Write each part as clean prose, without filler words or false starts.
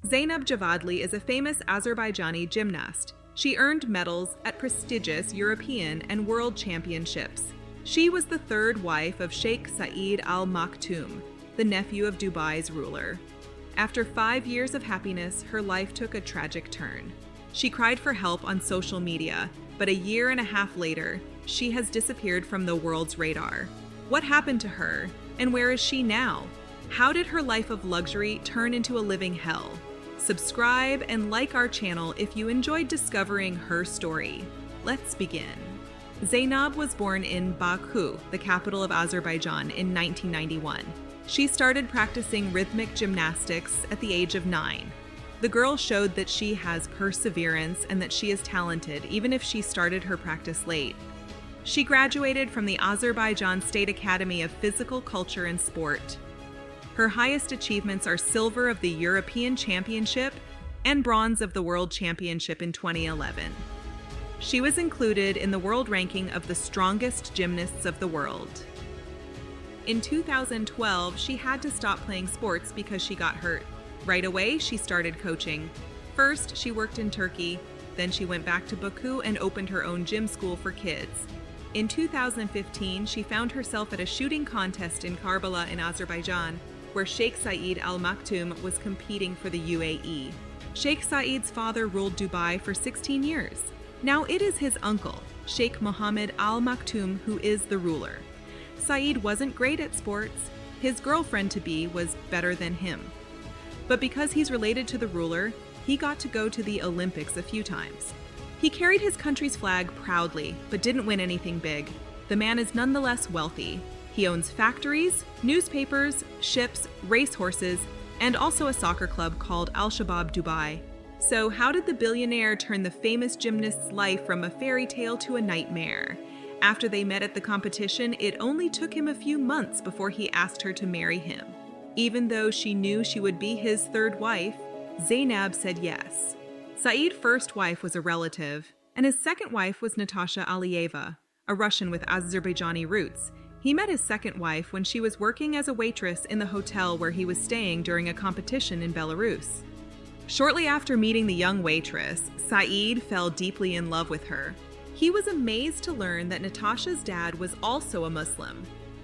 Zeynab Javadli is a famous Azerbaijani gymnast. She earned medals at prestigious European and World Championships. She was the third wife of Sheikh Saeed Al Maktoum, the nephew of Dubai's ruler. After 5 years of happiness, her life took a tragic turn. She cried for help on social media, but a year and a half later, she has disappeared from the world's radar. What happened to her, and where is she now? How did her life of luxury turn into a living hell? Subscribe and like our channel if you enjoyed discovering her story. Let's begin. Zeynab was born in Baku, the capital of Azerbaijan, in 1991. She started practicing rhythmic gymnastics at the age of 9. The girl showed that she has perseverance and that she is talented, even if she started her practice late. She graduated from the Azerbaijan State Academy of Physical Culture and Sport. Her highest achievements are silver of the European Championship and bronze of the World Championship in 2011. She was included in the world ranking of the strongest gymnasts of the world. In 2012, she had to stop playing sports because she got hurt. Right away, she started coaching. First, she worked in Turkey, then she went back to Baku and opened her own gym school for kids. In 2015, she found herself at a shooting contest in Karbala in Azerbaijan, where Sheikh Saeed Al Maktoum was competing for the UAE. Sheikh Saeed's father ruled Dubai for 16 years. Now it is his uncle, Sheikh Mohammed Al Maktoum, who is the ruler. Saeed wasn't great at sports. His girlfriend-to-be was better than him. But because he's related to the ruler, he got to go to the Olympics a few times. He carried his country's flag proudly, but didn't win anything big. The man is nonetheless wealthy. He owns factories, newspapers, ships, racehorses, and also a soccer club called Al-Shabaab Dubai. So how did the billionaire turn the famous gymnast's life from a fairy tale to a nightmare? After they met at the competition, it only took him a few months before he asked her to marry him. Even though she knew she would be his third wife, Zeynab said yes. Saeed's first wife was a relative, and his second wife was Natasha Aliyeva, a Russian with Azerbaijani roots. He met his second wife when she was working as a waitress in the hotel where he was staying during a competition in Belarus. Shortly after meeting the young waitress, Saeed fell deeply in love with her. He was amazed to learn that Natasha's dad was also a Muslim.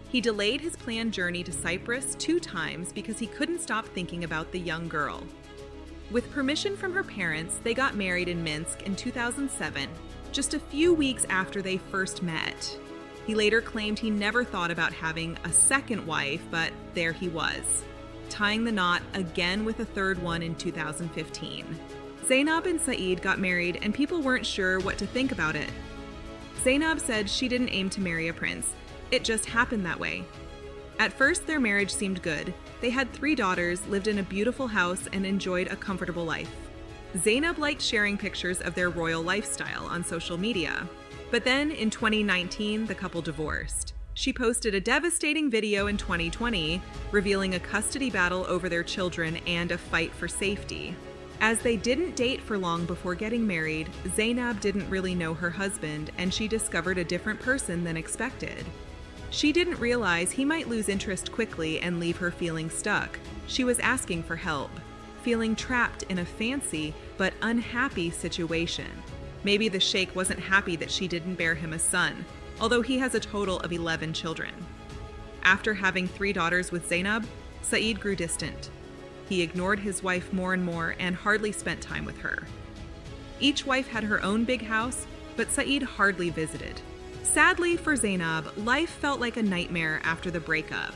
He delayed his planned journey to Cyprus 2 times because he couldn't stop thinking about the young girl. With permission from her parents, they got married in Minsk in 2007, just a few weeks after they first met. He later claimed he never thought about having a second wife, but there he was, tying the knot again with a third one in 2015. Zeynab and Saeed got married and people weren't sure what to think about it. Zeynab said she didn't aim to marry a prince. It just happened that way. At first, their marriage seemed good. They had 3 daughters, lived in a beautiful house, and enjoyed a comfortable life. Zeynab liked sharing pictures of their royal lifestyle on social media. But then, in 2019, the couple divorced. She posted a devastating video in 2020, revealing a custody battle over their children and a fight for safety. As they didn't date for long before getting married, Zeynab didn't really know her husband, and she discovered a different person than expected. She didn't realize he might lose interest quickly and leave her feeling stuck. She was asking for help, feeling trapped in a fancy but unhappy situation. Maybe the sheikh wasn't happy that she didn't bear him a son, although he has a total of 11 children. After having 3 daughters with Zeynab, Saeed grew distant. He ignored his wife more and more and hardly spent time with her. Each wife had her own big house, but Saeed hardly visited. Sadly for Zeynab, life felt like a nightmare after the breakup.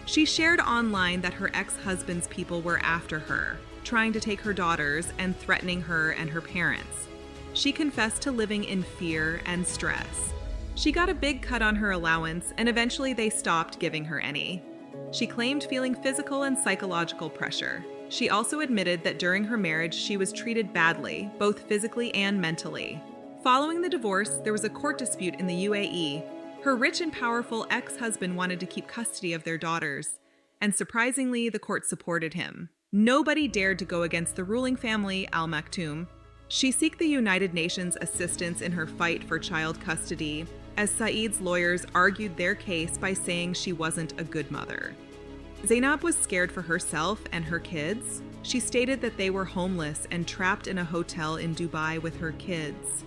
She shared online that her ex-husband's people were after her, trying to take her daughters and threatening her and her parents. She confessed to living in fear and stress. She got a big cut on her allowance, and eventually they stopped giving her any. She claimed feeling physical and psychological pressure. She also admitted that during her marriage she was treated badly, both physically and mentally. Following the divorce, there was a court dispute in the UAE. Her rich and powerful ex-husband wanted to keep custody of their daughters, and surprisingly, the court supported him. Nobody dared to go against the ruling family, Al Maktoum. She sought the United Nations assistance in her fight for child custody, as Saeed's lawyers argued their case by saying she wasn't a good mother. Zeynab was scared for herself and her kids. She stated that they were homeless and trapped in a hotel in Dubai with her kids.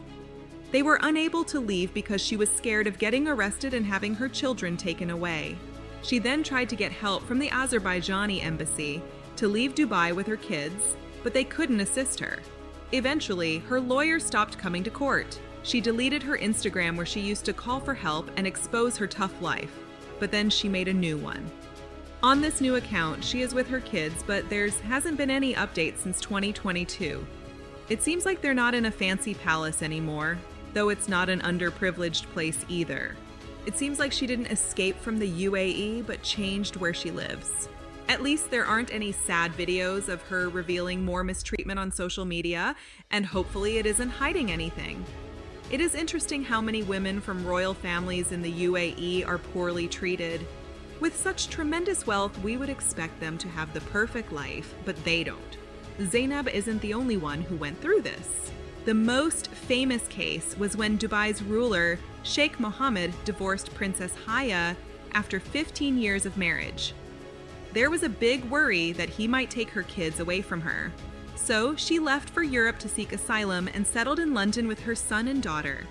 They were unable to leave because she was scared of getting arrested and having her children taken away. She then tried to get help from the Azerbaijani embassy to leave Dubai with her kids, but they couldn't assist her. Eventually, her lawyer stopped coming to court. She deleted her Instagram where she used to call for help and expose her tough life, but then she made a new one. On this new account, she is with her kids, but there hasn't been any updates since 2022. It seems like they're not in a fancy palace anymore, though it's not an underprivileged place either. It seems like she didn't escape from the UAE, but changed where she lives. At least there aren't any sad videos of her revealing more mistreatment on social media, and hopefully it isn't hiding anything. It is interesting how many women from royal families in the UAE are poorly treated. With such tremendous wealth, we would expect them to have the perfect life, but they don't. Zeynab isn't the only one who went through this. The most famous case was when Dubai's ruler, Sheikh Mohammed, divorced Princess Haya after 15 years of marriage. There was a big worry that he might take her kids away from her. So she left for Europe to seek asylum and settled in London with her son and daughter.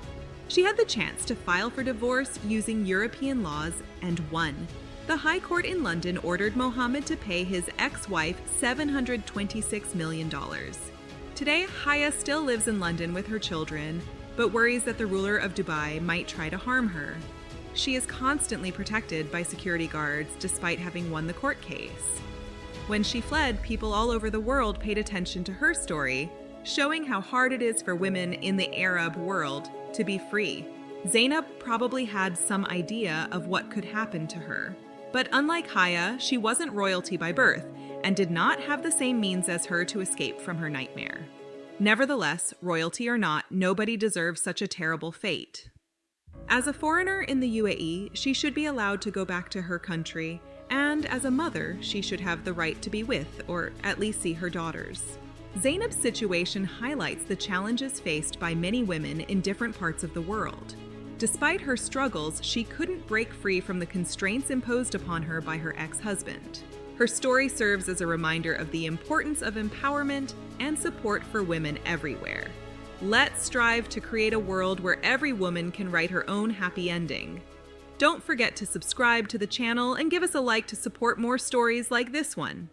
She had the chance to file for divorce using European laws and won. The High Court in London ordered Mohammed to pay his ex-wife $726 million. Today, Haya still lives in London with her children, but worries that the ruler of Dubai might try to harm her. She is constantly protected by security guards despite having won the court case. When she fled, people all over the world paid attention to her story, showing how hard it is for women in the Arab world to be free. Zeynab probably had some idea of what could happen to her. But unlike Haya, she wasn't royalty by birth and did not have the same means as her to escape from her nightmare. Nevertheless, royalty or not, nobody deserves such a terrible fate. As a foreigner in the UAE, she should be allowed to go back to her country, and as a mother, she should have the right to be with, or at least see her daughters. Zeynab's situation highlights the challenges faced by many women in different parts of the world. Despite her struggles, she couldn't break free from the constraints imposed upon her by her ex-husband. Her story serves as a reminder of the importance of empowerment and support for women everywhere. Let's strive to create a world where every woman can write her own happy ending. Don't forget to subscribe to the channel and give us a like to support more stories like this one.